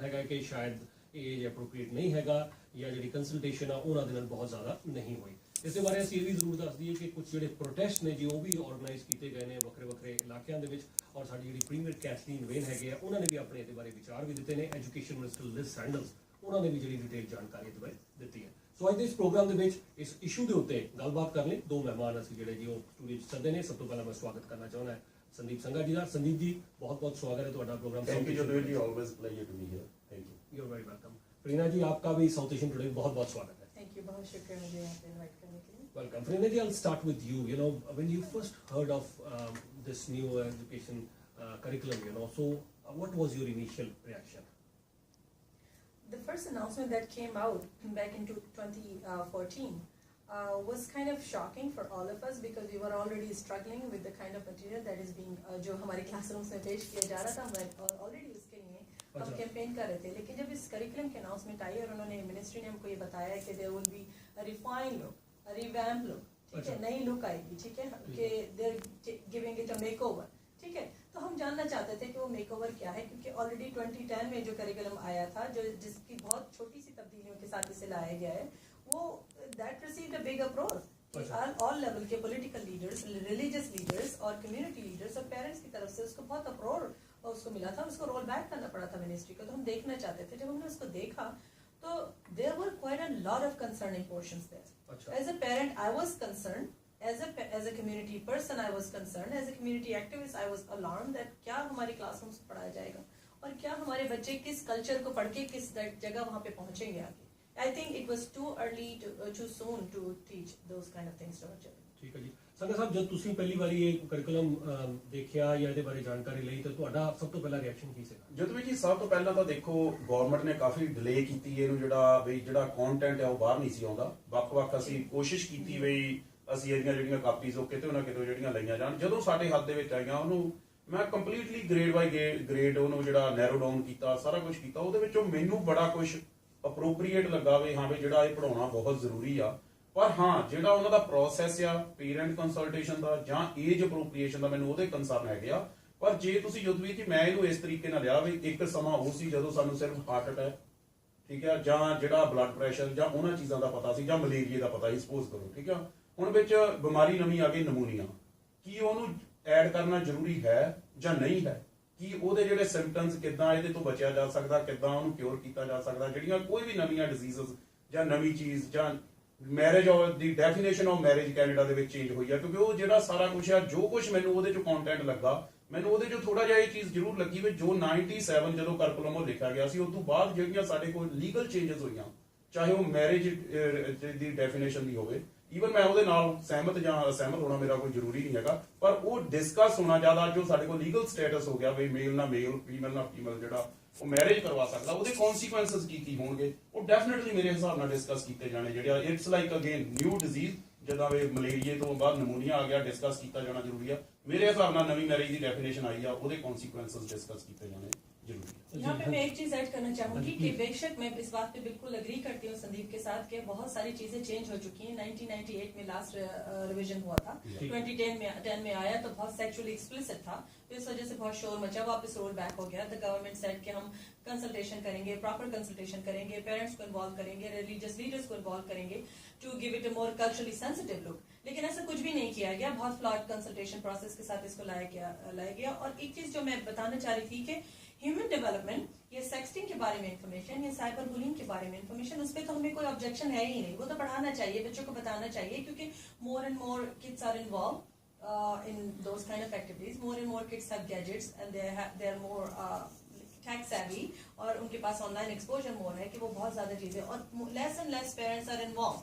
हैगा कि शायद एज एप्रोप्रिएट नहीं हैगा या जी कंसलटेशन आ उन्होंने दे नाल बहुत ज़्यादा नहीं हुई। इस बारे असीं ये भी जरूर दस दईए कि कुछ जो प्रोटेस्ट ने जी वो भी ऑर्गेनाइज किए गए हैं वक्रे वक्रे इलाकों के और साडी जी प्रीमियर कैथलीन वेन है उन्होंने भी अपने ये बारे विचार भी दिते हैं। एजुकेशन मिनिस्टर लिज सैंडल्स उन्होंने भी जी डिटेल जानकारी इस बारे दी है। सो अज इस प्रोग्राम के इस इशू के उत्ते गलबात करने दो मेहमान असीं जिहड़े जी स्टूडियो सदे ने। सब तो पहला मैं स्वागत करना चाहना है संदीप संघा जी का। संदीप जी बहुत बहुत स्वागत है तुहाडा program. Thank you Jadveer ji, always pleasure to be here. Thank you. You are very welcome. Farina ji आपका भी साउथ एशियन टुडे बहुत बहुत स्वागत है। थैंक यू, बहुत शुक्रिया मुझे यहाँ पे इनवाइट करने के लिए। Welcome. Fariina ji, I'll start with you. You know, when you first heard of this new education curriculum, you know, so what was your initial reaction? The first announcement that came out back in 2014 was kind of shocking for all of us because we were already struggling with the kind of material that is being जो हमारे classrooms में पेश किया जा रहा था, हम already उसके लिए हम कैंपेन कर रहे थे। लेकिन जब इस करिकुलम की अनाउंसमेंट आई और उन्होंने मिनिस्ट्री ने हमको ये बताया कि there will be a refined look, a revamped look, ठीक है, नई लुक आएगी, ठीक है, कि they're giving it a makeover, ठीक है। तो हम जानना चाहते थे कि वो मेकओवर क्या है, क्योंकि ऑलरेडी 2010 में जो करिकुलम आया था, जो जिसकी बहुत छोटी सी तब्दीलियों के साथ इसे लाया गया है, वो that received a big approach. All level के पॉलिटिकल लीडर्स, रिलीजियस लीडर्स और कम्युनिटी लीडर्स और पेरेंट्स की तरफ से उसको बहुत अप्रोच उसको मिला था। उसको रोल बैक करना पड़ा था मिनिस्ट्री को। तो हम देखना चाहते थे। जब हमने उसको देखा तो there were quite a lot of concerning portions there. As a parent I was concerned, as a community person I was concerned, as a community activist I was alarmed that क्या हमारे क्लासरूम्स में पढ़ाया जाएगा और क्या हमारे बच्चे किस कल्चर को पढ़ के किस जगह वहाँ पे पहुँचेंगे आगे। I think it was too early too soon to teach those kind of things to our children। ठीक है जी। संघा साहब जब तुसीं पहली बारी ये करिकुलम देखिया या ਇਹਦੇ ਬਾਰੇ ਜਾਣਕਾਰੀ ਲਈ ਤਾਂ ਤੁਹਾਡਾ ਸਭ ਤੋਂ ਪਹਿਲਾ ਰਿਐਕਸ਼ਨ ਕੀ ਸੀਗਾ? ਜਦੋਂ ਵੀ ਜੀ ਸਭ ਤੋਂ ਪਹਿਲਾਂ ਤਾਂ ਦੇਖੋ ਗਵਰਨਮੈਂਟ ਨੇ ਕਾਫੀ ਡਿਲੇ ਕੀਤੀ ਇਹਨੂੰ, ਜਿਹੜਾ ਕੰਟੈਂਟ ਹੈ ਉਹ ਬਾਹਰ ਨਹੀਂ ਸੀ ਆਉਂਦਾ। ਵੱਖ-ਵੱਖ ਅਸੀਂ ਕੋਸ਼ਿਸ਼ ਕੀਤੀ ਵੀ ਅਸੀਂ ਇਹਦੀਆਂ ਜਿਹੜੀਆਂ ਕਾਪੀਜ਼ ਉਹ ਕਿਤੇ ਨਾ ਕਿਤੇ ਜਿਹੜੀਆਂ ਲਈਆਂ ਜਾਣ। ਜਦੋਂ ਸਾਡੇ ਹੱਥ ਦੇ ਵਿੱਚ ਆਈਆਂ ਉਹਨੂੰ ਮੈਂ ਕੰਪਲੀਟਲੀ ਗ੍ਰੇਡ ਬਾਈ ਗ੍ਰੇਡ ਉਹਨੂੰ ਜਿਹੜਾ ਨੈਰੋ ਡਾਊਨ ਕੀਤਾ, ਸਾਰਾ ਕੁਝ ਕੀਤਾ। ਉਹਦੇ ਵਿੱਚੋਂ ਮੈਨੂੰ ਬੜਾ ਕੁਝ ਅਪਰੋਪਰੀਏਟ ਲੱਗਾ ਵੀ ਹਾਂ ਵੀ ਜਿਹੜਾ ਇਹ ਪੜਾਉਣਾ ਬਹੁਤ ਜ਼ਰੂਰੀ ਆ। ਪਰ ਹਾਂ ਜਿਹੜਾ ਉਹਨਾਂ ਦਾ ਪ੍ਰੋਸੈਸ ਆ ਪੇਰੈਂਟ ਕੰਸਲਟੇਸ਼ਨ ਦਾ ਜਾਂ ਏਜ ਅਪਰੋਪਰੀਏਸ਼ਨ ਦਾ, ਮੈਨੂੰ ਉਹਦੇ ਕੰਸਰਨ ਹੈਗੇ ਆ। ਪਰ ਜੇ ਤੁਸੀਂ ਜਦਵੀਰ ਜੀ ਮੈਂ ਇਹਨੂੰ ਇਸ ਤਰੀਕੇ ਨਾਲ ਲਿਆ ਵੀ ਇੱਕ ਸਮਾਂ ਉਹ ਸੀ ਜਦੋਂ ਸਾਨੂੰ ਸਿਰਫ ਹਾਰਟ ਅਟੈਕ, ਠੀਕ ਹੈ, ਜਾਂ ਜਿਹੜਾ ਬਲੱਡ ਪ੍ਰੈਸ਼ਰ ਜਾਂ ਉਹਨਾਂ ਚੀਜ਼ਾਂ ਦਾ ਪਤਾ ਸੀ, ਜਾਂ ਮਲੇਰੀਆ ਦਾ ਪਤਾ ਸੀ, ਸਪੋਜ਼ ਕਰੋ, ਠੀਕ ਆ। ਹੁਣ ਵਿੱਚ ਬਿਮਾਰੀ ਨਵੀਂ ਆ ਗਈ ਨਮੂਨੀਆ। ਕੀ ਉਹਨੂੰ ਐਡ ਕਰਨਾ ਜ਼ਰੂਰੀ ਹੈ ਜਾਂ ਨਹੀਂ ਹੈ? ਕੀ ਉਹਦੇ ਜਿਹੜੇ ਸਿੰਪਟਮਸ ਕਿੱਦਾਂ ਇਹਦੇ ਤੋਂ ਬਚਿਆ ਜਾ ਸਕਦਾ, ਕਿੱਦਾਂ ਉਹਨੂੰ ਕਿਉਰ ਕੀਤਾ ਜਾ ਸਕਦਾ? ਜਿਹੜੀਆਂ ਕੋਈ ਵੀ ਨਵੀਆਂ ਡਿਜ਼ੀਜ਼ਸ ਜਾਂ ਨਵੀਂ ਚੀਜ਼ ਜਾਂ ਮੈਰਿਜ ਔਰ ਦੀ ਡੈਫੀਨੇਸ਼ਨ ਆਫ ਮੈਰਿਜ ਕੈਨੇਡਾ ਦੇ ਵਿੱਚ ਚੇਂਜ ਹੋਈ ਆ, ਕਿਉਂਕਿ ਉਹ ਜਿਹੜਾ ਸਾਰਾ ਕੁਝ ਆ, ਜੋ ਕੁਝ ਮੈਨੂੰ ਉਹਦੇ ਚੋਂ ਕੰਟੈਂਟ ਲੱਗਾ, ਮੈਨੂੰ ਉਹਦੇ ਚੋਂ ਥੋੜਾ ਜਿਹਾ ਇਹ ਚੀਜ਼ ਜ਼ਰੂਰ ਲੱਗੀ ਵੀ ਜੋ 97 ਜਦੋਂ ਕਰਕੂਲਮ ਉਹ ਲਿਖਿਆ ਗਿਆ ਸੀ, ਉਸ ਤੋਂ ਬਾਅਦ ਜਿਹੜੀਆਂ ਸਾਡੇ ਕੋਲ ਲੀਗਲ ਚੇਂਜਸ ਹੋਈਆਂ, ਚਾਹੇ ਉਹ ਮੈਰਿਜ ਦੀ ਡੈਫੀਨੇਸ਼ਨ ਦੀ ਹੋਵੇ, ਈਵਨ ਮੈਂ ਉਹਦੇ ਨਾਲ ਸਹਿਮਤ ਜਾਂ ਅਸਹਿਮਤ ਹੋਣਾ ਮੇਰਾ ਕੋਈ ਜ਼ਰੂਰੀ ਨਹੀਂ ਹੈਗਾ, ਪਰ ਉਹ ਡਿਸਕਸ ਹੋਣਾ ਜ਼ਿਆਦਾ ਜੋ ਸਾਡੇ ਕੋਲ ਲੀਗਲ ਸਟੇਟਸ ਹੋ ਗਿਆ ਵੀ ਮੇਲ ਨਾਲ ਮੇਲ, ਫੀਮੇਲ ਨਾਲ ਫੀਮੇਲ ਜਿਹੜਾ ਉਹ ਮੈਰਿਜ ਕਰਵਾ ਸਕਦਾ, ਉਹਦੇ ਕੌਨਸੀਕੁਐਂਸਸ ਕੀ ਹੋਣਗੇ, ਉਹ ਡੈਫੀਨਿਟਲੀ ਮੇਰੇ ਹਿਸਾਬ ਨਾਲ ਡਿਸਕਸ ਕੀਤੇ ਜਾਣੇ। ਜਿਹੜਾ it's like again new disease, ਜਿੱਦਾਂ ਵੀ ਮਲੇਰੀਏ ਤੋਂ ਬਾਅਦ ਨਮੂਨੀਆ ਆ ਗਿਆ, ਡਿਸਕਸ ਕੀਤਾ ਜਾਣਾ ਜ਼ਰੂਰੀ ਆ। ਮੇਰੇ ਹਿਸਾਬ ਨਾਲ ਨਵੀਂ ਮੈਰਿਜ ਦੀ ਡੈਫੀਨੇਸ਼ਨ ਆਈ ਆ, ਉਹਦੇ ਕੌਨਸੀਕੁਐਂਸਸ डिस्कस ਕੀਤੇ जाने जरूरी है। यहाँ पे मैं एक चीज ऐड करना चाहूंगी कि बेशक मैं इस बात पे बिल्कुल एग्री करती हूँ संदीप के साथ कि बहुत सारी चीजें चेंज हो चुकी हैं। 1998 में लास्ट रिवीजन हुआ था, 2010 में आया तो बहुत सेक्सुअली एक्सप्लिसिट था, तो इस वजह से बहुत शोर मचा, वापस रोल बैक हो गया। द गवर्नमेंट सेड कि हम कंसल्टेशन करेंगे, प्रॉपर कंसल्टेशन करेंगे, पेरेंट्स को इन्वॉल्व करेंगे, रिलीजियस लीडर्स को इन्वॉल्व करेंगे to give it a more culturally sensitive look. लेकिन ऐसा कुछ भी नहीं किया गया, बहुत फ्लॉड कंसल्टेशन प्रोसेस के साथ इसको लाया गया। और एक चीज जो मैं बताना चाह रही थी कि ह्यूमन डेवलपमेंट, ये सेक्सटिंग के बारे में इंफॉर्मेशन, ये साइबर बुलिंग के बारे में इंफॉर्मेशन, उस पर तो हमें कोई ऑब्जेक्शन है ही नहीं। वो तो पढ़ाना चाहिए, बच्चों को बताना चाहिए, क्योंकि more and more kids are involve in those kind of activities. More and more kids have gadgets and they are more tech savvy, और उनके पास ऑनलाइन एक्सपोजर मोर है कि वो बहुत ज्यादा चीजें, और less and less parents are involve,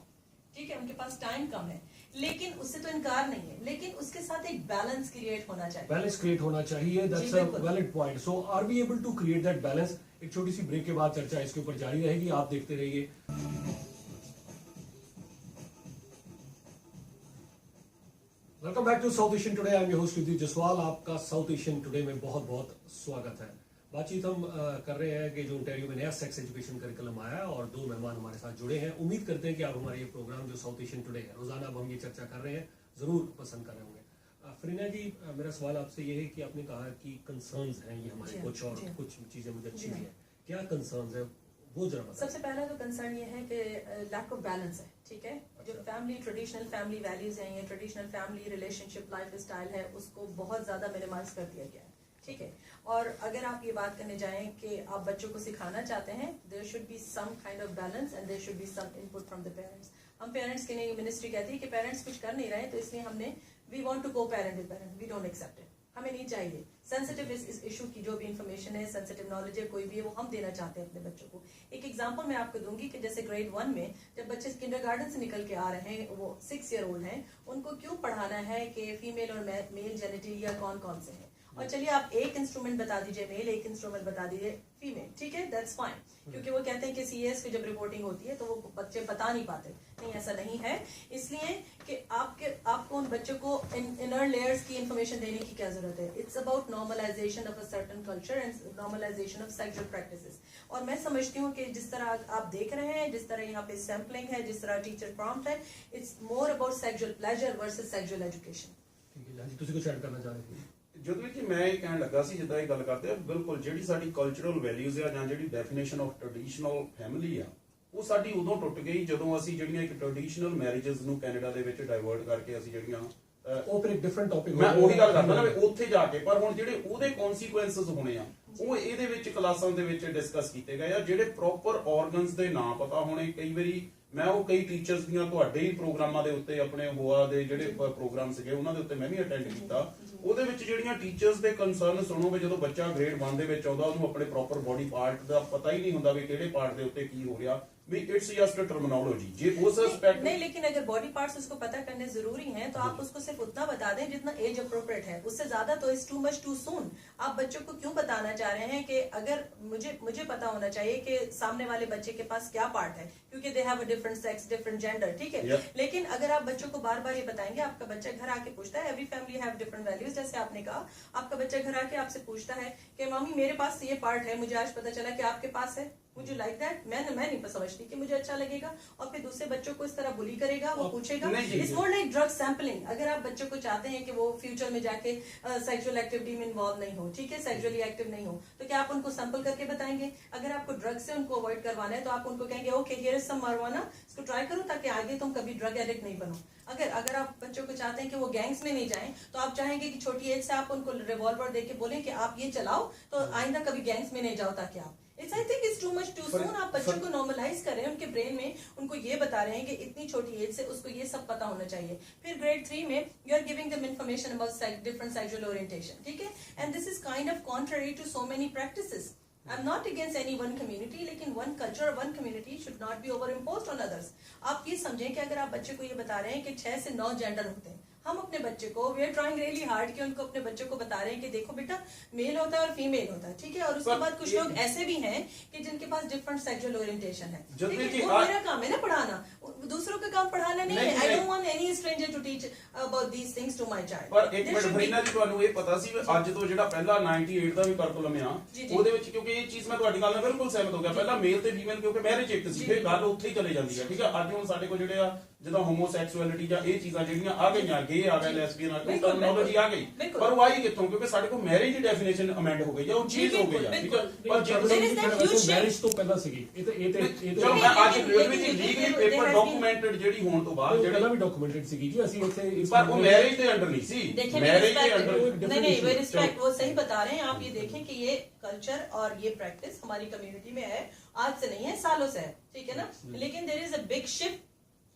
ठीक है, उनके पास टाइम कम है। लेकिन उससे तो इनकार नहीं है, लेकिन उसके साथ एक बैलेंस क्रिएट होना चाहिए। बैलेंस क्रिएट होना चाहिए, that's a valid point. So are we able to create that balance? एक छोटी सी ब्रेक के बाद चर्चा इसके ऊपर जारी रहेगी, आप देखते रहिए। Welcome back to South Asian Today. I am your host Vidyut Jaswal. आपका साउथ एशियन टुडे में बहुत बहुत स्वागत है। बातचीत हम कर रहे हैं कि जो ओंटारियो में नया सेक्स एजुकेशन करिकुलम आया है और दो मेहमान हमारे साथ जुड़े हैं। उम्मीद करते हैं कि आप हमारे ये प्रोग्राम जो साउथ एशियन टुडे है, रोजाना अब हम ये चर्चा कर रहे हैं, जरूर पसंद कर रहे होंगे। फरीना जी, मेरा सवाल आपसे ये है कि आपने कहा कि कंसर्न्स हैं ये हमारे कुछ, और कुछ चीजें मुझे अच्छी भी है। क्या कंसर्न्स है वो जरा बताएं। सबसे पहला तो कंसर्न ये है कि लैक ऑफ बैलेंस है, ठीक है। जो फैमिली ट्रेडिशनल फैमिली वैल्यूज हैं या traditional family relationship life style है उसको बहुत ज़्यादा मिनिमाइज कर दिया गया है, ठीक है। और अगर आप ये बात करने जाएं कि आप बच्चों को सिखाना चाहते हैं, there should be some kind of balance and there should be some input from the parents. हम पेरेंट्स के लिए मिनिस्ट्री कहती है कि पेरेंट्स कुछ कर नहीं रहे तो इसलिए हमने we want to co parent with parent, we don't accept it, हमें नहीं चाहिए। सेंसिटिव इस इशू की जो भी इंफॉर्मेशन है, सेंसिटिव नॉलेज है कोई भी है, वो हम देना चाहते हैं अपने बच्चों को। एक एग्जांपल मैं आपको दूंगी कि जैसे ग्रेड 1 में जब बच्चे किंडरगार्टन से निकल के आ रहे हैं, वो 6 ईयर ओल्ड हैं, उनको क्यों पढ़ाना है कि फीमेल और मेल जेनिटलिया कौन कौन से हैं। और चलिए आप एक इंस्ट्रूमेंट बता दीजिए मेल, एक इंस्ट्रूमेंट बता दीजिए फीमेल, ठीक है, दैट्स फाइन। क्योंकि वो कहते हैं कि सीएस की जब रिपोर्टिंग होती है तो वो बच्चे बता नहीं पाते। नहीं, ऐसा नहीं है, इसलिए कि आपको उन बच्चों को इनर लेयर्स की इंफॉर्मेशन देने की क्या जरूरत है। It's about normalisation of a certain culture and normalisation of sexual practices. और मैं समझती हूँ कि जिस तरह आप देख रहे हैं, जिस तरह यहाँ पे सैम्पलिंग है, जिस तरह टीचर प्रॉम्प्ट है, it's more about sexual pleasure versus sexual education. ठीक है जी, ਤੁਸੀਂ ਕੁਝ ਐਡ ਕਰਨਾ ਚਾਹ ਰਹੇ ਸੀ। ਜਦੋਂ ਕਿ ਮੈਂ ਇਹ ਕਹਿਣ ਲੱਗਾ ਸੀ ਜਿੱਦਾਂ ਇਹ ਗੱਲ ਕਰਦੇ ਆ, ਬਿਲਕੁਲ ਜਿਹੜੀ ਸਾਡੀ ਕਲਚਰਲ ਵੈਲਿਊਜ਼ ਆ ਜਾਂ ਜਿਹੜੀ ਡੈਫੀਨੇਸ਼ਨ ਆਫ ਟ੍ਰੈਡੀਸ਼ਨਲ ਫੈਮਿਲੀ ਆ, ਉਹ ਸਾਡੀ ਉਦੋਂ ਟੁੱਟ ਗਈ ਜਦੋਂ ਅਸੀਂ ਜਿਹੜੀਆਂ ਇੱਕ ਟ੍ਰੈਡੀਸ਼ਨਲ ਮੈਰਿਜਸ ਨੂੰ ਕੈਨੇਡਾ ਦੇ ਵਿੱਚ ਡਾਇਵਰਟ ਕਰਕੇ ਅਸੀਂ ਜਿਹੜੀਆਂ ਉਹ ਫਿਰ ਇੱਕ ਡਿਫਰੈਂਟ ਟੌਪਿਕ ਮੈਂ ਉਹੀ ਗੱਲ ਕਰਦਾ ਨਾ ਵੀ ਉੱਥੇ ਜਾ ਕੇ, ਪਰ ਹੁਣ ਜਿਹੜੇ ਉਹਦੇ ਕਨਸੀਕੁਐਂਸਸ ਹੋਣੇ ਆ ਉਹ ਇਹਦੇ ਵਿੱਚ ਕਲਾਸਾਂ ਦੇ ਵਿੱਚ ਡਿਸਕਸ ਕੀਤੇ ਗਏ ਆ। ਜਿਹੜੇ ਪ੍ਰੋਪਰ ਆਰਗਨਸ ਦੇ ਨਾਂ ਪਤਾ ਹੋਣੇ, ਕਈ ਵਾਰੀ ਮੈਂ ਉਹ ਕਈ ਟੀਚਰਸ ਦੀਆਂ ਤੁਹਾਡੇ ਹੀ ਪ੍ਰੋਗਰਾਮਾਂ ਦੇ ਉੱਤੇ ਆਪਣੇ ਹੋਆ ਦੇ ਜਿਹੜੇ ਪ੍ਰੋਗਰਾਮ ਸੀਗੇ ਉਹਨਾਂ ਦੇ ਉੱਤੇ ਮੈਂ ਵੀ ਅਟੈਂਡ ਕੀਤਾ। ਉਹਦੇ ਵਿੱਚ ਜਿਹੜੀਆਂ ਟੀਚਰਸ ਦੇ ਕੰਸਰਨ ਸੁਣੋ ਵੀ ਜਦੋਂ ਬੱਚਾ ਗ੍ਰੇਡ 1 ਦੇ ਵਿੱਚ ਆਉਂਦਾ ਉਹਨੂੰ ਆਪਣੇ ਪ੍ਰੋਪਰ ਬੋਡੀ ਪਾਰਟ ਦਾ ਪਤਾ ਹੀ ਨਹੀਂ ਹੁੰਦਾ ਵੀ ਕਿਹੜੇ ਪਾर्ट ਦੇ ਉੱਤੇ ਕੀ ਹੋ ਰਿਹਾ, भी इट्स जस्ट अ टर्मिनोलॉजी जे उस एस्पेक्ट नहीं, लेकिन अगर बॉडी पार्ट्स उसको पता करने जरूरी हैं तो आप उसको सिर्फ उतना बता दें जितना एज अप्रोप्रिएट है, उससे ज्यादा तो is too much too soon. आप बच्चों को क्यों बताना चाह रहे हैं कि अगर मुझे पता होना चाहिए कि सामने वाले बच्चे के पास क्या पार्ट है, क्योंकि they have a different sex, different gender, ठीक है। लेकिन अगर आप बच्चों को बार बार ये बताएंगे, आपका बच्चा घर आके पूछता है, every family have different values, जैसे आपने कहा, आपका बच्चा घर आके आपसे पूछता है कि मामी मेरे पास ये पार्ट है, मुझे आज पता चला कि आपके पास है, Would you like that? मैं नहीं समझती कि मुझे अच्छा लगेगा। और फिर दूसरे बच्चों को इस तरह बुली करेगा, वो पूछेगा। It's more like drug sampling. अगर आप बच्चों को चाहते हैं कि वो फ्यूचर में जाके सेक्सुअल एक्टिविटी में इन्वॉल्व नहीं हो, ठीक है, सेक्सुअली एक्टिव नहीं हो, तो क्या आप उनको सैंपल करके बताएंगे? अगर आपको ड्रग से उनको अवॉइड करवाना है तो आप उनको कहेंगे okay here is some marijuana, इसको ट्राई करो ताकि आगे तुम कभी ड्रग एडिक्ट नहीं बनो। अगर आप बच्चों को चाहते हैं कि वो गैंग्स में नहीं जाएं, तो आप चाहेंगे कि छोटी एज से आप उनको रिवॉल्वर देके बोलें कि आप ये चलाओ तो आइंदा कभी गैंग्स में नहीं जाओ, ताकि आप it's I think it's too much too soon. आप बच्चों को नॉर्मलाइज कर रहे हैं, उनके ब्रेन में उनको ये बता रहे हैं कि इतनी छोटी एज से उसको ये सब पता होना चाहिए। फिर ग्रेड 3 में you are giving them information about different sexual orientation, ठीक है, and this is kind of contrary to so many practices. I'm not against any one community, लेकिन one culture or one community should not be overimposed on others। आप ये समझें कि अगर आप बच्चे को ये बता रहे हैं कि 6 से 9 जेंडर होते हैं, हम अपने बच्चे को we are trying really hard कि उनको अपने बच्चों को बता रहे हैं कि देखो बेटा मेल होता है और फीमेल होता है, ठीक है। और उसके बाद कुछ लोग ऐसे भी हैं कि जिनके पास डिफरेंट सेक्सुअल ओरिएंटेशन है, वो मेरा काम है ना पढ़ाना, दूसरों का काम पढ़ाना नहीं है। I don't want any stranger to teach about these things to my child. पर एक मिनट ਫਰੀਨਾ ਜੀ, ਤੁਹਾਨੂੰ ਇਹ ਪਤਾ ਸੀ ਅੱਜ ਤੋਂ ਜਿਹੜਾ ਪਹਿਲਾ 98 ਦਾ ਵੀ ਕਰਕੂਲਮ ਆ ਉਹਦੇ ਵਿੱਚ, ਕਿਉਂਕਿ ਇਹ ਚੀਜ਼ ਮੈਂ ਤੁਹਾਡੀ ਗੱਲ ਨਾਲ ਬਿਲਕੁਲ ਸਹਿਮਤ ਹੋ ਗਿਆ, ਪਹਿਲਾਂ ਮੇਲ ਤੇ ਫੀਮੇਲ ਕਿਉਂਕਿ ਮੈਰਿਜ ਇੱਕ ਸੀ, ਫਿਰ ਗੱਲ ਉੱਥੇ ਹੀ ਚਲੇ ਜਾਂਦੀ ਹੈ, ਠੀਕ ਹੈ। ਅੱਜ ਹੁਣ ਸਾਡੇ ਕੋਲ ਜਿਹੜੇ ਆ ਜਦੋਂ ਹੋਮੋਸੈਕਸੁਅਲਿਟੀ ਜਾਂ ਇਹ ਚੀਜ਼ਾਂ ਜਿਹੜੀਆਂ ਆ ਗਈਆਂ, ਗੇ ਆ ਗਏ, ਲੈਸਬੀਅਨ ਆ ਗਏ, ਟਰਮੀਨੋਲੋਜੀ ਆ ਗਈ, ਪਰ ਉਹ ਆਈ ਕਿੱਥੋਂ? ਕਿਉਂਕਿ ਸਾਡੇ ਕੋਲ ਮੈਰਿਜ ਦੀ ਡੈਫੀਨੇਸ਼ਨ ਅਮੈਂਡ ਹੋ ਗਈ ਜਾਂ ਉਹ ਚੀਜ਼ ਹੋ ਗਈ ਆ, ਠੀਕ ਹੈ। ਪਰ ਮੈਰਿਜ ਤੋਂ ਪਹਿਲਾਂ ਸੀਗੀ ਇਹ ਚਲੋ ਮੈਂ ਅੱਜ ਲੀਗਲੀ ਪੇਪਰ ਡਾਕੂਮੈਂਟਡ ਜਿਹੜੀ ਹੋਣ ਤੋਂ ਬਾਅਦ ਪਹਿਲਾਂ ਵੀ ਡਾਕੂਮੈਂਟਡ ਸੀਗੀ ਜੀ, ਅਸੀਂ ਇੱਥੇ ਪਰ ਉਹ ਮੈਰਿਜ ਦੇ ਅੰਡਰ ਨਹੀਂ ਸੀ। मैरिज के अंडर नहीं वे रिस्पेक्ट, वो सही बता रहे हैं। आप ये देखें कि ये कल्चर और ये प्रैक्टिस हमारी कम्युनिटी में है, आज से नहीं है, सालों से है, ठीक है ना। लेकिन there is a big shift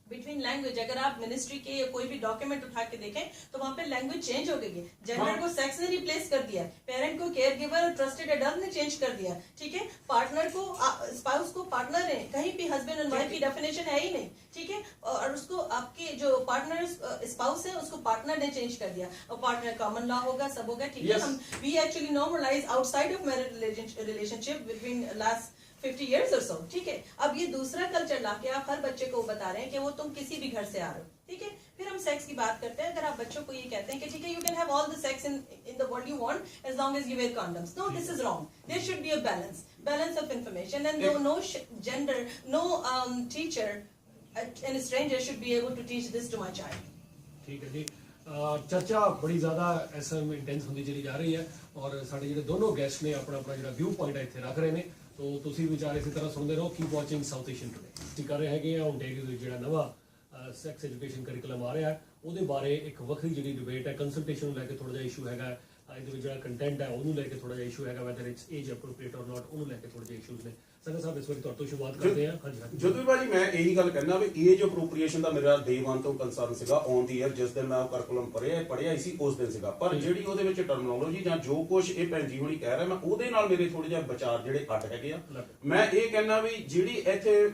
between language. अगर आप मिनिस्ट्री के या कोई भी डॉक्यूमेंट उठा के देखें तो वहां पे लैंग्वेज चेंज हो गई है, जेंडर को सेक्स ने रिप्लेस कर दिया, पेरेंट को केयर गिवर और ट्रस्टेड एडल्ट ने चेंज कर दिया, ठीक है। पार्टनर को स्पाउस को पार्टनर है, कहीं भी हस्बैंड एंड वाइफ की डेफिनेशन है ही नहीं, ठीक है। और उसको आपके जो पार्टनर स्पाउस है उसको पार्टनर ने चेंज कर दिया, और पार्टनर कॉमन लॉ होगा, सब होगा, ठीक है। हम we actually normalise outside of marriage relationship between last 50 years or so, ठीक है। अब ये दूसरा कल्चर लाके आप हर बच्चे को बता रहे हैं कि वो तुम किसी भी घर से आ रहे हो, ठीक है। फिर हम सेक्स की बात करते हैं। अगर आप बच्चों को ये कहते हैं कि ठीक है you can have all the sex in the world you want as long as you wear condoms, no this is wrong. There should be a balance of information and no gender, no teacher and stranger should be able to teach this to my child. ठीक है जी। चर्चा बड़ी ज़्यादा intense होती चली जा रही है और साढ़े जो दोनों गैस्ट ने अपना अपना जो व्यू पॉइंट है इतने रख रहे हैं। ਤੋ ਤੁਸੀਂ ਵਿਚਾਰ ਇਸੇ ਤਰ੍ਹਾਂ ਸੁਣਦੇ ਰਹੋ, keep watching south Asian today. ਅਸੀਂ ਕਰ ਰਹੇ ਹੈਗੇ ਆ ਓਨਟਾਰੀਓ ਦੇ ਜਿਹੜਾ ਨਵਾਂ ਸੈਕਸ ਐਜੂਕੇਸ਼ਨ ਕਰਿਕੂਲਮ ਆ ਰਿਹਾ ਹੈ, ਉਹਦੇ ਬਾਰੇ ਇੱਕ ਵੱਖਰੀ ਜਿਹੜੀ ਡਿਬੇਟ ਹੈ, ਕੰਸਲਟੇਸ਼ਨ ਨੂੰ ਲੈ ਕੇ ਥੋੜਾ ਜਿਹਾ ਇਸ਼ੂ ਹੈਗਾ, ਇਹਦੇ ਵਿੱਚ ਜਿਹੜਾ ਕੰਟੈਂਟ ਹੈ ਉਹਨੂੰ ਲੈ ਕੇ ਥੋੜਾ ਜਿਹਾ ਇਸ਼ੂ ਹੈਗਾ, ਵੈਦਰ ਇਟਸ ਏਜ ਅਪਰੋਪਰੀਏਟ ਔਰ ਨਾਟ, ਉਹਨੂੰ ਲੈ ਕੇ ਥੋੜੇ ਜਿਹੇ ਇਸ਼ੂਜ਼ ਨੇ। ਸੰਗਤ ਸਾਹਿਬ ਇਸ ਵਾਰੀ ਤੁਹਾਡੇ ਤੋਂ ਸ਼ੁਰੂਆਤ ਕਰਦੇ ਹਾਂ। ਹਾਂਜੀ ਹਾਂਜੀ ਜਦੋਂ ਭਾਜੀ ਮੈਂ ਇਹੀ ਗੱਲ ਕਹਿਣਾ ਵੀ ਏਜ ਅਪਰੋਪਰੀਏਸ਼ਨ ਦਾ ਮੇਰਾ ਡੇ 1 ਤੋਂ ਕੰਸਰਨ ਸੀਗਾ ਔਨ ਦੀ ਈਅਰ, ਜਿਸ ਦਿਨ ਮੈਂ ਕਰਕੂਲਮ ਪੜ੍ਹਿਆ ਹੀ ਸੀ ਉਸ ਦਿਨ ਸੀਗਾ, ਪਰ ਜਿਹੜੀ ਉਹਦੇ ਵਿੱਚ ਟਰਮੀਨੋਲੋਜੀ ਜਾਂ ਜੋ ਕੁਝ ਇਹ ਭੈਣ ਜੀ ਹੁਣੀ ਕਹਿ ਰਿਹਾ, ਮੈਂ ਉਹਦੇ ਨਾਲ ਮੇਰੇ ਥੋੜੇ ਜਿਹਾ ਵਿਚਾਰ ਜਿਹੜੇ ਅੱਡ ਹੈਗੇ ਆ। ਮੈਂ ਇਹ ਕਹਿਣਾ ਵੀ ਜਿਹੜੀ ਇੱਥੇ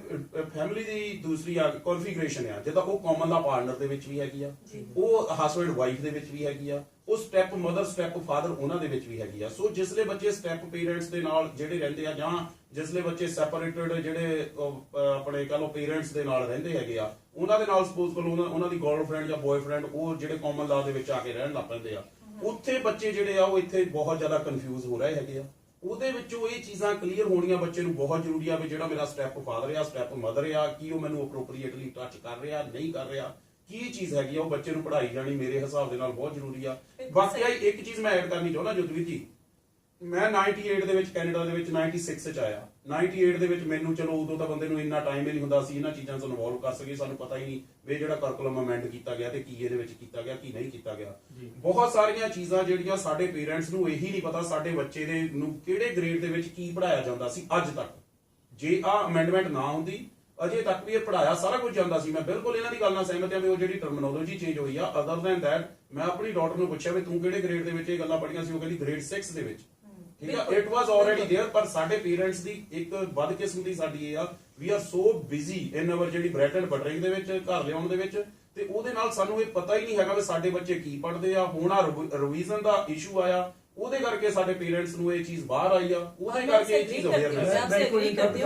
ਫੈਮਿਲੀ ਦੀ ਦੂਸਰੀ ਆ ਕਨਫੀਗਰੇਸ਼ਨ ਆ, ਜਿੱਦਾਂ ਉਹ ਕਾਮਨ ਲਾ ਪਾਰਟਨਰ ਦੇ ਵਿੱਚ ਵੀ ਹੈਗੀ ਆ, ਉਹ ਹਸਬੈਂਡ ਵਾਈਫ ਦੇ ਵਿੱਚ ਵੀ ਹੈਗੀ ਆ, ਉਹ ਸਟੈਪ ਮਦਰ ਸਟੈਪ ਫਾਦਰ ਉਹਨਾਂ ਦੇ ਵਿੱਚ ਵੀ ਹੈਗੀ ਆ। ਸੋ ਜਿਸਲੇ ਬੱਚੇ ਸਟੈਪ ਪੇਰੈਂਟਸ ਦੇ ਨਾਲ ਜਿਹੜੇ ਰਹਿੰਦੇ ਆ, ਜਾਂ ਜਿਸਲੇ ਬੱਚੇ ਸੈਪਰੇਟਡ ਜਿਹੜੇ ਆਪਣੇ ਕਹ ਲਓ ਪੇਰੈਂਟਸ ਦੇ ਨਾਲ ਰਹਿੰਦੇ ਹੈਗੇ ਆ, ਉਹਨਾਂ ਦੇ ਨਾਲ ਸਪੋਜ਼ ਕਰੋ ਉਹਨਾਂ ਦੀ ਗਰਲਫ੍ਰੈਂਡ ਜਾਂ ਬॉयਫ੍ਰੈਂਡ ਉਹ ਜਿਹੜੇ ਕਾਮਨ ਲਾ ਦੇ ਵਿੱਚ ਆ ਕੇ ਰਹਿਣ ਲੱਗ ਪੈਂਦੇ ਆ, ਉੱਥੇ ਬੱਚੇ ਜਿਹੜੇ ਆ ਉਹ ਇੱਥੇ ਬਹੁਤ ਜ਼ਿਆਦਾ ਕਨਫਿਊਜ਼ ਹੋ ਰਹੇ ਹੈਗੇ ਆ। ਉਹਦੇ ਵਿੱਚੋਂ ਇਹ ਚੀਜ਼ਾਂ ਕਲੀਅਰ ਹੋਣੀਆਂ ਬੱਚੇ ਨੂੰ ਬਹੁਤ ਜ਼ਰੂਰੀ ਆ ਵੀ ਜਿਹੜਾ ਮੇਰਾ ਸਟੈਪ ਫਾਦਰ ਆ ਸਟੈਪ ਮਦਰ ਆ, ਕੀ ਉਹ ਮੈਨੂੰ ਅਪਰੋਪਰੀਏਟਲੀ ਟੱਚ ਕਰ ਰਿਹਾ ਨਹੀਂ ਕਰ ਰਿਹਾ, ਕੀ ਚੀਜ਼ ਹੈਗੀ ਆ, ਉਹ ਬੱਚੇ ਨੂੰ ਪੜ੍ਹਾਈ ਜਾਣੀ ਮੇਰੇ ਹਿਸਾਬ ਦੇ ਨਾਲ ਬਹੁਤ ਜ਼ਰੂਰੀ ਆ। ਬਾਕੀ ਇੱਕ ਚੀਜ਼ ਮੈਂ ਐਡ ਕਰਨੀ ਚਾਹੁੰਦਾ ਜੋਤਵੀਰ ਜੀ, ਮੈਂ 98 ਦੇ ਵਿੱਚ ਕੈਨੇਡਾ ਦੇ ਵਿੱਚ 96 ਚ ਆਇਆ। 98 ਦੇ ਵਿੱਚ ਮੈਨੂੰ ਚਲੋ ਉਦੋਂ ਤਾਂ ਬੰਦੇ ਨੂੰ ਇੰਨਾ ਟਾਈਮ ਹੀ ਨਹੀਂ ਹੁੰਦਾ ਸੀ ਇਹਨਾਂ ਚੀਜ਼ਾਂ 'ਚ ਇਨਵੋਲਵ ਕਰ ਸਕੇ, ਸਾਨੂੰ ਪਤਾ ਹੀ ਨਹੀਂ ਵੀ ਜਿਹੜਾ ਕਰਕੂਲਮ ਅਮੈਂਡ ਕੀਤਾ ਗਿਆ ਤੇ ਕੀ ਇਹਦੇ ਵਿੱਚ ਕੀਤਾ ਗਿਆ ਕੀ ਨਹੀਂ ਕੀਤਾ ਗਿਆ। ਬਹੁਤ ਸਾਰੀਆਂ ਚੀਜ਼ਾਂ ਜਿਹੜੀਆਂ ਸਾਡੇ ਪੇਰੈਂਟਸ ਨੂੰ ਇਹੀ ਨਹੀਂ ਪਤਾ ਸਾਡੇ ਬੱਚੇ ਦੇ ਨੂੰ ਕਿਹੜੇ ਗ੍ਰੇਡ ਦੇ ਵਿੱਚ ਕੀ ਪੜ੍ਹਾਇਆ ਜਾਂਦਾ ਸੀ ਅੱਜ ਤੱਕ। ਜੇ ਆਹ ਅਮੈਂਡਮੈਂਟ ਨਾ ਹੁੰਦੀ ਅਜੇ ਤੱਕ ਵੀ ਇਹ ਪੜਾਇਆ ਸਾਰਾ ਕੁਝ ਜਾਂਦਾ ਸੀ। ਮੈਂ ਬਿਲਕੁਲ ਇਹਨਾਂ ਦੀ ਗੱਲ ਨਾਲ ਸਹਿਮਤ ਹਾਂ ਵੀ ਉਹ ਜਿਹੜੀ ਟਰਮੀਨੋਲੋਜੀ ਚੇਂਜ ਹੋਈ ਆ। ਅਦਰ ਦੈਨ ਦੈਟ ਮੈਂ ਆਪਣੀ ਡਾਟਰ ਨੂੰ ਪੁੱਛਿਆ ਵੀ ਤੂੰ ਕਿਹੜੇ ਗ੍ਰੇਡ ਦੇ ਵਿੱਚ ਇਹ ਗੱਲਾਂ ਪੜ੍ਹੀਆਂ ਸੀ, ਉਹ ਕਹਿੰਦੀ ਗ੍ਰੇਡ 6 ਦੇ ਵਿੱਚ। ਠੀਕ ਆ, ਇਟ ਵਾਸ ਆਲਰੇਡੀ देयर। ਪਰ ਸਾਡੇ ਪੇਰੈਂਟਸ ਦੀ ਇੱਕ ਵੱਧ ਕਿਸਮ ਦੀ ਸਾਡੀ ਇਹ ਆ, ਵੀ ਆਰ ਸੋ ਬਿਜ਼ੀ ਇਨ ਅਵਰ ਜਿਹੜੀ ਬ੍ਰੈਡ ਐਂਡ ਬਟਰਿੰਗ ਦੇ ਵਿੱਚ ਘਰ ਲਿਆਉਣ ਦੇ ਵਿੱਚ, ਤੇ ਉਹਦੇ ਨਾਲ ਸਾਨੂੰ ਇਹ ਪਤਾ ਹੀ ਨਹੀਂ ਹੈਗਾ ਵੀ ਸਾਡੇ ਬੱਚੇ ਕੀ ਪੜ੍ਹਦੇ ਆ। ਹੁਣ ਆ ਰਿਵੀਜ਼ਨ ਦਾ ਇਸ਼ੂ ਆਇਆ, ਉਹਦੇ ਕਰਕੇ ਸਾਡੇ ਪੇਰੈਂਟਸ ਨੂੰ ਇਹ ਚੀਜ਼ ਬਾਹਰ ਆਈ ਆ, ਉਹਦੇ ਕਰਕੇ ਇਹ ਚੀਜ਼ ਅਵੇਅਰਨੈਸ ਹੈ। ਮੈਂ ਇੰਟਰਰਪਟ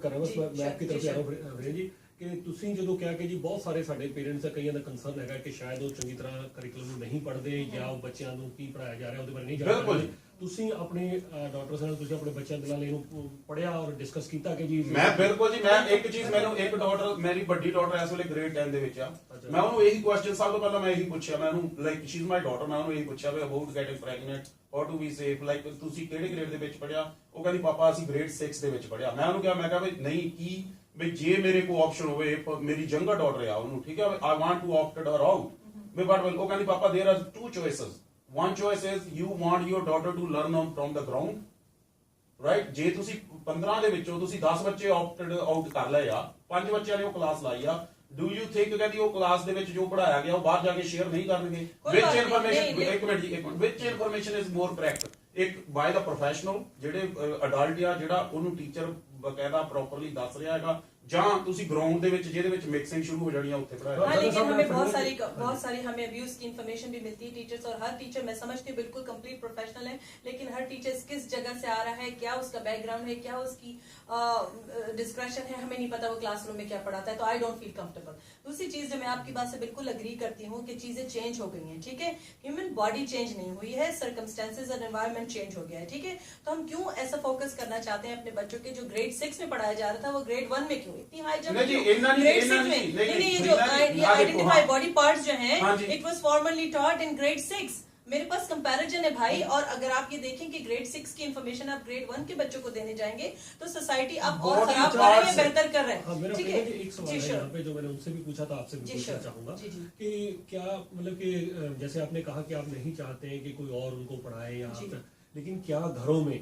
ਕਰ ਰਿਹਾ ਬਸ, ਮੈਂ ਆਪਕੀ ਤਰਫ ਆ ਰਹਾ ਹੂੰ ਜੀ ਕਿ ਤੁਸੀਂ ਜਦੋਂ ਕਿਹਾ ਕਿ ਜੀ ਬਹੁਤ ਸਾਰੇ ਸਾਡੇ ਪੇਰੈਂਟਸ ਦਾ ਕਈਆਂ ਦਾ ਕੰਸਰਨ ਹੈਗਾ ਕਿ ਸ਼ਾਇਦ ਉਹ ਚੰਗੀ ਤਰ੍ਹਾਂ ਕਰਿਕੂਲਮ ਨੂੰ ਨਹੀਂ ਪੜ੍ਹਦੇ ਜਾਂ ਉਹ ਬੱਚਿਆਂ ਨੂੰ ਕੀ ਪੜਾਇਆ ਜਾ ਰਿਹਾ ਉਹਦੇ ਬਾਰੇ ਨਹੀਂ ਜਾਣਦੇ। ਤੁਸੀਂ ਆਪਣੇ ਡਾਕਟਰ ਨਾਲ ਤੁਸੀਂ ਆਪਣੇ ਬੱਚਿਆਂ ਦੇ ਨਾਲ ਇਹਨੂੰ ਪੜਿਆ ਔਰ ਡਿਸਕਸ ਕੀਤਾ ਕਿ ਜੀ ਮੈਂ ਬਿਲਕੁਲ ਜੀ, ਮੈਂ ਇੱਕ ਚੀਜ਼ ਮੈਨੂੰ ਇੱਕ ਡਾਟਰ ਮੇਰੀ ਵੱਡੀ ਡਾਟਰ ਇਸ ਵੇਲੇ ਗ੍ਰੇਡ 10 ਦੇ ਵਿੱਚ ਆ। ਮੈਂ ਉਹਨੂੰ ਇਹੀ ਕੁਐਸਚਨ ਸਭ ਤੋਂ ਪਹਿਲਾਂ ਮੈਂ ਇਹੀ ਪੁੱਛਿਆ, ਮੈਂ ਉਹਨੂੰ like she is my daughter, ਮੈਂ ਉਹਨੂੰ ਇਹੀ ਪੁੱਛਿਆ ਵੀ about getting pregnant how to be safe, like ਤੁਸੀਂ ਕਿਹੜੇ ਗ੍ਰੇਡ ਦੇ ਵਿੱਚ ਪੜਿਆ। ਉਹ ਕਹਿੰਦੀ ਪਾਪਾ ਅਸੀਂ ਗ੍ਰੇਡ 6 ਦੇ ਵਿੱਚ ਪੜਿਆ। ਮੈਂ ਉਹਨੂੰ ਕਿਹਾ, ਮੈਂ ਕਿਹਾ ਵੀ ਨਹੀਂ ਕੀ ਵੀ ਜੇ ਮੇਰੇ ਕੋਲ ਆਪਸ਼ਨ ਹੋਵੇ, ਮੇਰੀ ਯੰਗਰ ਡਾਟਰ ਆ ਉਹਨੂੰ, ਠੀਕ ਹੈ, I want to opt her out ਵੀ ਬਟ ਉਹ ਕਹਿੰਦੀ ਪਾਪਾ there are two choices, one choice is you want your daughter to learn from the ground, right? ਜੇ ਤੁਸੀਂ 15 ਦੇ ਵਿੱਚੋਂ ਤੁਸੀਂ 10 ਬੱਚੇ ਆਪਟਡ ਆਊਟ ਕਰ ਲਏ ਆ, 5 ਬੱਚਿਆਂ ਨੇ ਉਹ ਕਲਾਸ ਲਾਈ ਆ, ਡੂ ਯੂ ਥਿੰਕ ਕਹਿੰਦੀ ਉਹ ਕਲਾਸ ਦੇ ਵਿੱਚ ਜੋ ਪੜਾਇਆ ਗਿਆ ਉਹ ਬਾਹਰ ਜਾ ਕੇ ਸ਼ੇਅਰ ਨਹੀਂ ਕਰਨਗੇ? ਵਿਚ ਇਨਫੋਰਮੇਸ਼ਨ, ਇੱਕ ਮਿੰਟ ਜੀ, ਇੱਕ minute, which information is more correct ਇੱਕ ਬਾय ਦਾ ਪ੍ਰੋਫੈਸ਼ਨਲ ਜਿਹੜੇ ਅਡਲਟ ਆ, ਜਿਹੜਾ ਉਹਨੂੰ ਟੀਚਰ ਬਕਾਇਦਾ ਪ੍ਰੋਪਰਲੀ ਦੱਸ ਰਿਹਾ ਹੈਗਾ, ਜਾਂ ਤੁਸੀਂ ग्राउंड ਦੇ ਵਿੱਚ ਜਿਹਦੇ ਵਿੱਚ मिक्सिंग शुरू हो जानी है उत्थे पढ़ाया। हाँ, लेकिन हमें बहुत सारी हमें अब्यूज की इन्फॉर्मेशन भी मिलती है टीचर्स, और हर टीचर मैं समझती हूँ बिल्कुल कंप्लीट प्रोफेशनल है, लेकिन हर टीचर किस जगह से आ रहा है, क्या उसका बैकग्राउंड है, क्या उसकी डिस्क्रिप्शन है, हमें नहीं पता वो क्लासरूम में क्या पढ़ाता है, तो आई डोंट फील कंफर्टेबल। दूसरी चीज जो मैं आपकी बात से बिल्कुल अग्री करती हूँ कि चीजें चेंज हो गई हैं, ठीक है, ह्यूमन बॉडी चेंज नहीं हुई है, सर्कमस्टेंसेज और एनवायरनमेंट चेंज हो गया है, ठीक है, तो हम क्यों ऐसा फोकस करना चाहते हैं अपने बच्चों के जो ग्रेड 6 में पढ़ाया जा रहा था वो ग्रेड 1 में क्यों इतनी हाई जंप? नहीं, ये जो आइडेंटिफाई बॉडी पार्ट्स जो हैं, it was formally taught in grade 6। मेरे पास कंपैरिजन है भाई, और अगर आप ये देखें कि ग्रेड 6 की इन्फॉर्मेशन आप ग्रेड 1 के बच्चों को देने जाएंगे तो सोसाइटी आप और खराब कर रही है, बेहतर कर रहे हैं। ठीक है, एक सवाल है यहाँ पे जो मैंने उनसे भी पूछा था, आपसे भी पूछना चाहूंगा कि क्या मतलब कि जैसे आपने कहा कि आप नहीं चाहते हैं कि कोई और उनको पढ़ाए या लेकिन क्या घरों में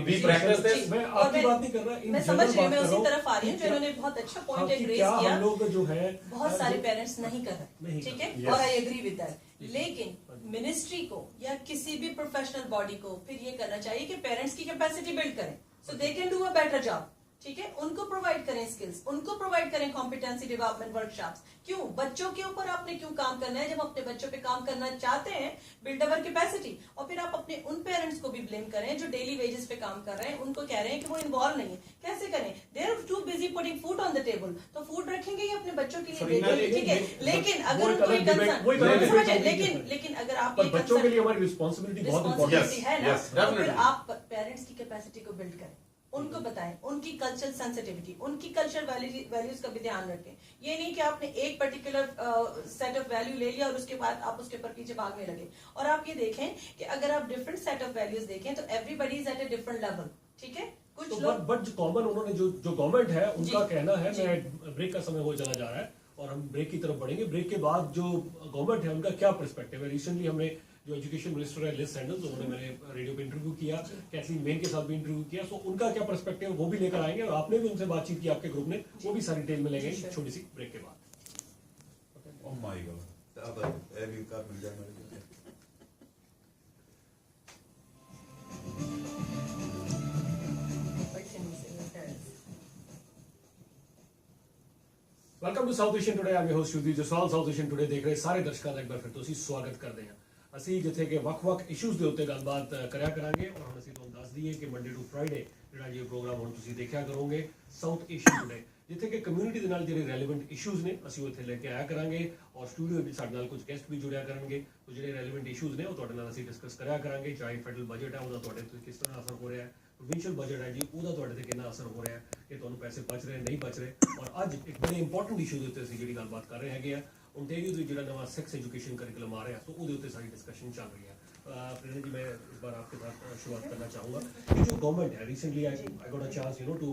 भी प्रैक्टिस, मैं आपकी बात नहीं कर रहा, मैं समझ रही हूँ, मैं उसी तरफ आ रही हूँ जो इन्होंने बहुत अच्छा पॉइंट रेज किया। हम लोग जो है बहुत सारे पेरेंट्स नहीं कर रहे, ठीक है, और आई एग्री विद दैट, लेकिन मिनिस्ट्री को या किसी भी प्रोफेशनल बॉडी को फिर ये करना चाहिए कि पेरेंट्स की कैपेसिटी बिल्ड करें, so they can do a better job, ठीक है, उनको प्रोवाइड करें स्किल्स, उनको प्रोवाइड करें कॉम्पिटेंसी डेवलपमेंट वर्कशॉप्स। क्यों बच्चों के ऊपर आपने क्यों काम करना है? जब अपने बच्चों पे काम करना चाहते हैं, बिल्ड अवर कैपेसिटी, और फिर आप अपने उन पेरेंट्स को भी ब्लेम करें जो डेली वेजेस पे काम कर रहे हैं, उनको कह रहे हैं कि वो इन्वॉल्व नहीं है। कैसे करें? They are too busy putting food on the table, तो फूड रखेंगे ही अपने बच्चों के लिए, ठीक है, लेकिन अगर कोई कंसर्न, लेकिन अगर आप बच्चों के लिए हमारी रिस्पॉन्सिबिलिटी है ना, तो फिर आप पेरेंट्स की कैपेसिटी को बिल्ड करें, उनको बताएं, उनकी कल्चरल सेंसिटिविटी, उनकी कल्चरल वैल्यूज का भी ध्यान रखें। ये नहीं कि आपने एक पर्टिकुलर सेट ऑफ वैल्यू ले लिया और उसके बाद आप उसके ऊपर पीछे भागने लगे। और आप ये देखें कि अगर आप डिफरेंट सेट ऑफ वैल्यूज देखें तो everybody is at a different level, ठीक है, कुछ तो लोग बट जो कॉमन उन्होंने जो गवर्नमेंट है उनका जी, कहना है, जी। मैं ब्रेक का समय हो चला जा रहा है और हम ब्रेक की तरफ बढ़ेंगे। ब्रेक के बाद जो गवर्नमेंट है उनका क्या पर्सपेक्टिव है। रिसेंटली हमने जो एजुकेशन मिनिस्टर है लिज सैंडल्स, उन्होंने मैंने रेडियो पे इंटरव्यू किया, कैथलीन मेन के साथ भी इंटरव्यू किया, सो उनका क्या पर्सपेक्टिव है वो भी लेकर आएंगे और आपने भी उनसे बातचीत की, आपके ग्रुप ने, वो भी सारी डिटेल में लेंगे जी, sure। छोटी सी ब्रेक के बाद। ओ माय गॉड, अब ये भी कर मिल जाएगा। What can we say with parents? Welcome to South Asian Today, I'm your host Shubhdeep Jaswal. South Asian Today ਦੇਖ ਰਹੇ ਸਾਰੇ ਦਰਸ਼ਕਾਂ ਦਾ ਇੱਕ ਵਾਰ ਫਿਰ ਤੋਂ ਅਸੀਂ ਸਵਾਗਤ ਕਰਦੇ ਹਾਂ। ਅਸੀਂ ਜਿੱਥੇ ਕਿ ਵੱਖ-ਵੱਖ ਇਸ਼ੂਜ਼ ਦੇ ਉੱਤੇ ਗੱਲਬਾਤ ਕਰਿਆ ਕਰਾਂਗੇ ਔਰ ਹੁਣ ਅਸੀਂ ਤੁਹਾਨੂੰ ਦੱਸ ਦਈਏ ਕਿ ਮੰਡੇ ਟੂ ਫਰਾਈਡੇ ਜਿਹੜਾ ਇਹ ਪ੍ਰੋਗਰਾਮ ਹੁਣ ਤੁਸੀਂ ਦੇਖਿਆ ਕਰੋਗੇ ਸਾਊਥ ਏਸ਼ੀਅਨ ਟੁਡੇ, ਜਿੱਥੇ ਕਿ ਕਮਿਊਨਿਟੀ ਦੇ ਨਾਲ ਜਿਹੜੇ ਰੈਲੇਵੈਂਟ ਇਸ਼ੂਜ਼ ਨੇ ਅਸੀਂ ਉਹ ਇੱਥੇ ਲੈ ਕੇ ਆਇਆ ਕਰਾਂਗੇ ਔਰ ਸਟੂਡੀਓ ਵਿੱਚ ਸਾਡੇ ਨਾਲ ਕੁਝ ਗੈਸਟ ਵੀ ਜੁੜਿਆ ਕਰਨਗੇ। ਉਹ ਜਿਹੜੇ ਰੈਲੇਵੈਂਟ ਇਸ਼ੂਜ਼ ਨੇ ਉਹ ਤੁਹਾਡੇ ਨਾਲ ਅਸੀਂ ਡਿਸਕਸ ਕਰਿਆ ਕਰਾਂਗੇ, ਚਾਹੇ ਫੈਡਰਲ ਬਜਟ ਹੈ ਉਹਦਾ ਤੁਹਾਡੇ ਤੇ ਕਿਸ ਤਰ੍ਹਾਂ ਅਸਰ ਹੋ ਰਿਹਾ ਹੈ, ਪ੍ਰੋਵਿੰਸ਼ੀਅਲ ਬਜਟ ਹੈ ਜੀ ਉਹਦਾ ਤੁਹਾਡੇ ਤੇ ਕਿੰਨਾ ਅਸਰ ਹੋ ਰਿਹਾ ਹੈ, ਕਿ ਤੁਹਾਨੂੰ ਪੈਸੇ ਬਚ ਰਹੇ ਨਹੀਂ ਬਚ ਰਹੇ। ਔਰ ਅੱਜ ਇੱਕ ਬੜੇ ਇੰਪੋਰਟੈਂਟ ਇਸ਼ੂ ਦੇ ਉੱਤੇ ਅਸੀਂ ਜਿਹੜੀ ਗੱਲਬਾਤ ਕਰ ਰਹੇ ਹੈਗੇ ਆ, ਓਨਟਾਰੀਓ ਦੇ ਜਿਹੜਾ ਨਵਾਂ ਸੈਕਸ एजुकेशन करिकुलम आ रहा है, तो ਉਹਦੇ ਉੱਤੇ ਸਾਰੀ डिस्कशन चल रही है। प्रेरणा जी, मैं इस बार आपके साथ शुरुआत करना चाहूँगा कि जो गवर्नमेंट है recently I got a chance to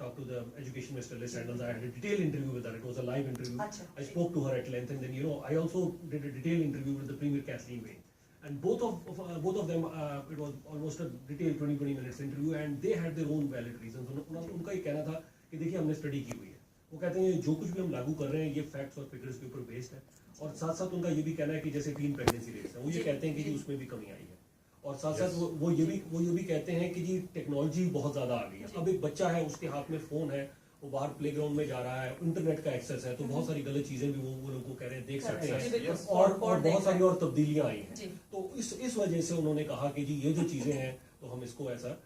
talk to the education minister Liz Sandals. I had a detailed interview with her. It was a live interview. Achha. I spoke to her at length, and then I also did a detailed interview with the Premier Kathleen Wayne. And both of them, it was almost a detailed 20 minutes interview, and they had their own valid reasons. उनका ये कहना था कि देखिए हमने study की हुई है, वो कहते हैं जो कुछ भी हम लागू कर रहे हैं ये फैक्ट्स और फिगर्स के ऊपर बेस्ड है। और साथ साथ उनका ये भी कहना है कि जैसे टीन प्रेगनेंसी रेट्स है, वो ये कहते हैं कि जी उसमें भी कमी आई है। और साथ साथ वो ये भी कहते हैं कि जी टेक्नोलॉजी बहुत ज्यादा आ गई है। अब एक बच्चा है, उसके हाथ में फोन है, वो बाहर प्लेग्राउंड में जा रहा है, इंटरनेट का एक्सेस है, तो बहुत सारी गलत चीजें भी वो लोग को कह रहे हैं, देख सकते हैं और बहुत सारी और तब्दीलियां आई हैं। तो इस वजह से उन्होंने कहा कि जी ये जो चीजें हैं तो हम इसको ऐसा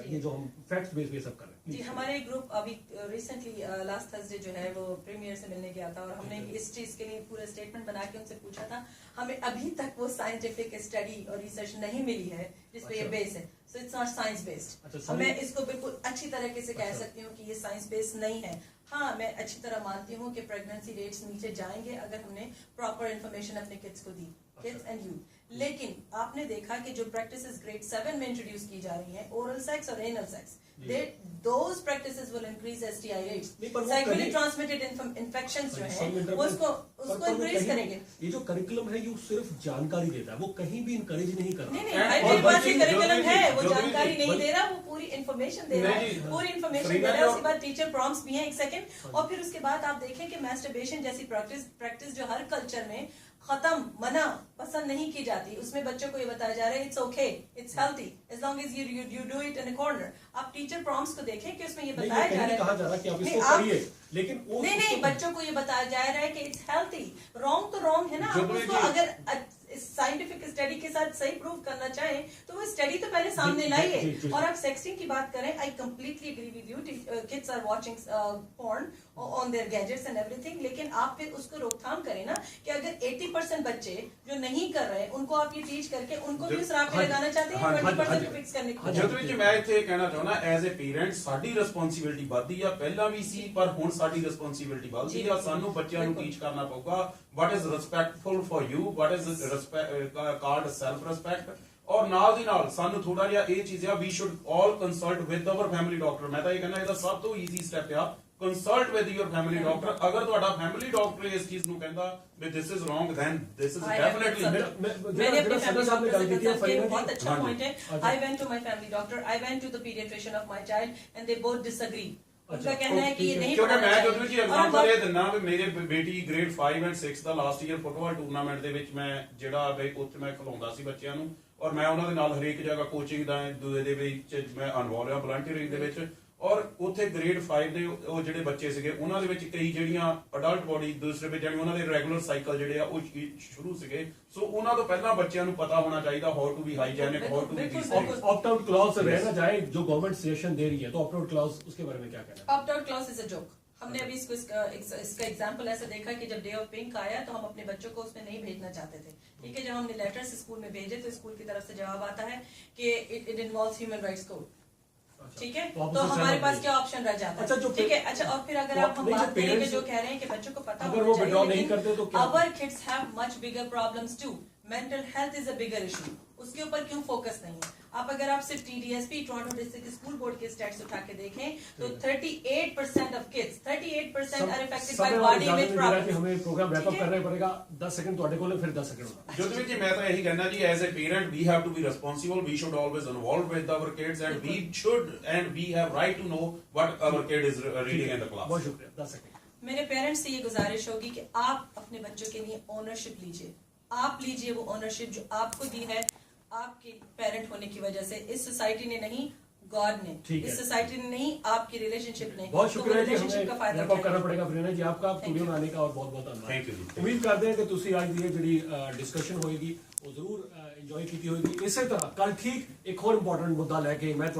ये जो हम फैक्ट्स बेस पे सब कर रहे हैं। जी, हमारे ग्रुप अभी रिसेंटली लास्ट थर्सडे जो है वो प्रीमियर से मिलने गया था और हमने इस चीज के लिए पूरा स्टेटमेंट बना के उनसे पूछा था। हमें अभी तक वो साइंटिफिक स्टडी और रिसर्च नहीं मिली है जिस पे ये बेस है, so it's not science based. मैं इसको बिल्कुल अच्छी तरीके से कह सकती हूँ कि ये साइंस बेस्ड नहीं है। हाँ, मैं अच्छी तरह मानती हूँ कि प्रेगनेंसी रेट्स नीचे जाएंगे अगर हमने प्रॉपर इन्फॉर्मेशन अपने किड्स को दी, किड्स एंड यूथ। लेकिन आपने देखा कि जो प्रैक्टिसेस ग्रेड 7 में इंट्रोड्यूस की जा रही हैं, ओरल सेक्स और anal sex, those practices will increase STI rates. Sexually transmitted infections जो है वो उसको increase करेंगे। ये जो करिकुलम है ये सिर्फ जानकारी देता है, वो कहीं भी इनकरेज नहीं कर रहा। नहीं, मेरे पास ये करिकुलम है, वो जानकारी नहीं दे रहा, वो पूरी इन्फॉर्मेशन दे रहा है, पूरी इन्फॉर्मेशन दे रहा है। उसके बाद टीचर प्रॉम्प्ट्स भी हैं, एक सेकंड, और फिर उसके बाद आप देखें कि मैस्टरबेशन जैसी प्रैक्टिस जो हर कल्चर में खत्म, मना, पसंद नहीं की जाती, उसमें बच्चों को ये बताया जा रहा है it's okay, it's healthy as long as you do it in a corner. आप टीचर प्रॉम्प्ट्स को देखें कि उसमें ये बताया जा रहा है, कहा जा रहा है कि आप इसको करिए, लेकिन नहीं, बच्चों को ये बताया जा रहा है कि इट्स हेल्थी। रॉन्ग तो रॉन्ग है ना, आप उसको अगर साइंटिफिक स्टडी के साथ सही प्रूव करना चाहें तो वो स्टडी तो पहले सामने लाइए। और आप सेक्सटिंग की बात करें, I completely agree with you, kids are watching porn on their gadgets and everything, लेकिन आप फिर उसको रोकथाम करें ना कि अगर 80% बच्चे जो नहीं कर रहे उनको आप ये टीच करके उनको भी उस राह पे लगाना चाहते हैं 20% को फिक्स करने की। ਜਦੋਂ ਵਿੱਚ ਮੈਂ ਇੱਥੇ ਕਹਿਣਾ ਚਾਹੁੰਦਾ ਐਜ਼ ਅ ਪੇਰੈਂਟ ਸਾਡੀ ਰਿਸਪੌਂਸਿਬਿਲਟੀ ਵੱਧਦੀ ਆ, ਪਹਿਲਾਂ ਵੀ ਸੀ ਪਰ ਹੁਣ ਸਾਡੀ ਰਿਸਪੌਂਸਿਬਿਲਟੀ ਵੱਧਦੀ ਆ। ਸਾਨੂੰ ਬੱਚਿਆਂ ਨੂੰ ਟੀਚ ਕਰਨਾ ਪਊਗਾ what is respectful for you, what is called self respect, ਔਰ ਨਾਲ ਦੀ ਨਾਲ ਸਾਨੂੰ ਥੋੜਾ ਜਿਹਾ ਇਹ ਚੀਜ਼ ਆ we should all consult with our family doctor। ਮੈਂ ਤਾਂ ਇਹ ਕਹਿੰਦਾ ਇਹਦਾ ਸਭ ਤੋਂ ਈਜ਼ੀ ਸਟੈਪ ਆ consult with your family doctor। ਅਗਰ ਤੁਹਾਡਾ फैमिली डॉक्टर ਇਸ ਚੀਜ਼ ਨੂੰ ਕਹਿੰਦਾ ਵੀ this is wrong, then this is definitely। मैंने अपने फैमिली डॉक्टर से कंसल्ट किया, बहुत अच्छा पॉइंट है। I went to my family doctor, I went to the pediatrician of my child, and they both disagree। उनका कहना है कि ये नहीं ਕਿਉਂਕਿ पढ़ाना ਮੈਂ चाहिए। ਜਦੋਂ ਜੀ ਐਗਜ਼ਾਮਪਲ ਇਹ ਦਿੰਨਾ ਵੀ ਮੇਰੇ ਬੇਟੀ grade 5 and 6 the last year football tournament ਦੇ ਵਿੱਚ ਮੈਂ ਜਿਹੜਾ ਬਈ ਉੱਥੇ ਮੈਂ ਖਿਲਾਉਂਦਾ ਸੀ ਬੱਚਿਆਂ ਨੂੰ, ਔਰ ਮੈਂ ਉਹਨਾਂ ਦੇ ਨਾਲ ਹਰੇਕ ਜਗ੍ਹਾ ਕੋਚਿੰਗ ਦਾ ਦੂਏ ਦੇ ਵਿੱਚ ਮੈਂ ਇਨਵੋਲਵ ਆ ਵਲੰਟੀਅਰਿੰਗ ਦੇ ਵਿੱਚ। ਔਰ ਉੱਥੇ ਗ੍ਰੇਡ 5 ਦੇ ਉਹ ਜਿਹੜੇ ਬੱਚੇ ਸੀਗੇ ਉਹਨਾਂ ਦੇ ਵਿੱਚ ਕਈ ਜਿਹੜੀਆਂ ਅਡਲਟ ਬੋਡੀ ਦੂਸਰੇ ਵਿੱਚ ਜਾਨੀ ਉਹਨਾਂ ਦੇ ਰੈਗੂਲਰ ਸਾਈਕਲ ਜਿਹੜੇ ਆ ਉਹ ਸ਼ੁਰੂ ਸੀਗੇ। ਸੋ ਉਹਨਾਂ ਤੋਂ ਪਹਿਲਾਂ ਬੱਚਿਆਂ ਨੂੰ ਪਤਾ ਹੋਣਾ ਚਾਹੀਦਾ how to be hygienic, how to be opt out clause से रहना चाहे जो गवर्नमेंट सजेशन दे रही है, तो ऑप्ट आउट क्लॉज उसके बारे में क्या कहना है? Opt out clause is a joke. हमने अभी इसका एग्जाम्पल ऐसा देखा कि जब डे ऑफ पिंक आया तो हम अपने बच्चों को उसमें नहीं भेजना चाहते थे, ठीक है। जब हमने लेटर्स स्कूल में भेजे तो स्कूल की तरफ से जवाब आता है कि it involves human rights code, ठीक है। तो हमारे पास क्या ऑप्शन रह जाता है, ठीक है। अच्छा, और फिर अगर आप हम बात करें कि जो कह रहे हैं कि बच्चों को पता अगर वो विड्रॉ नहीं करते तो क्या? Our kids have much bigger problems too. Mental health is a bigger issue. उसके ऊपर क्यों फोकस नहीं है? आप अगर आप सिर्फ TDSP Toronto District School Board के स्टैट्स उठा के देखें तो 38% of kids 38% are affected by body image problems. हमें प्रोग्राम रैप अप करना पड़ेगा 10 सेकंड ਤੁਹਾਡੇ ਕੋਲ ਫਿਰ 10 सेकंड होगा ਜੋਤਵੀਰ ਜੀ ਮੈਂ ਤਾਂ ਇਹੀ ਕਹਿਣਾ ਜੀ as a parent we have to be responsible we should always involve with our kids and we should and we have right to know what our kid is reading in the class. बहुत शुक्रिया 10 second. मेरे parents से ये गुजारिश होगी कि आप अपने बच्चों के लिए ओनरशिप लीजिए। आप लीजिए वो ओनरशिप जो आपको दी है आपके पेरेंट होने की वजह से। इस सोसाइटी ने नहीं, गॉड ने, इस सोसाइटी ने नहीं, आपकी रिलेशनशिप ने। बहुत शुक्रिया जी, रिलेशनशिप का फायदा हमें करना पड़ेगा फ्रीना जी आपका स्टूडियो में आने का और बहुत बहुत धन्यवाद। थैंक यू जी। उम्मीद करते हैं कि ਤੁਸੀਂ ਅੱਜ ਦੀ ਜਿਹੜੀ डिस्कशन होएगी वो जरूर इंजॉय की होगी। इसी तरह कल ठीक एक और इंपॉर्टेंट मुद्दा लेके मैं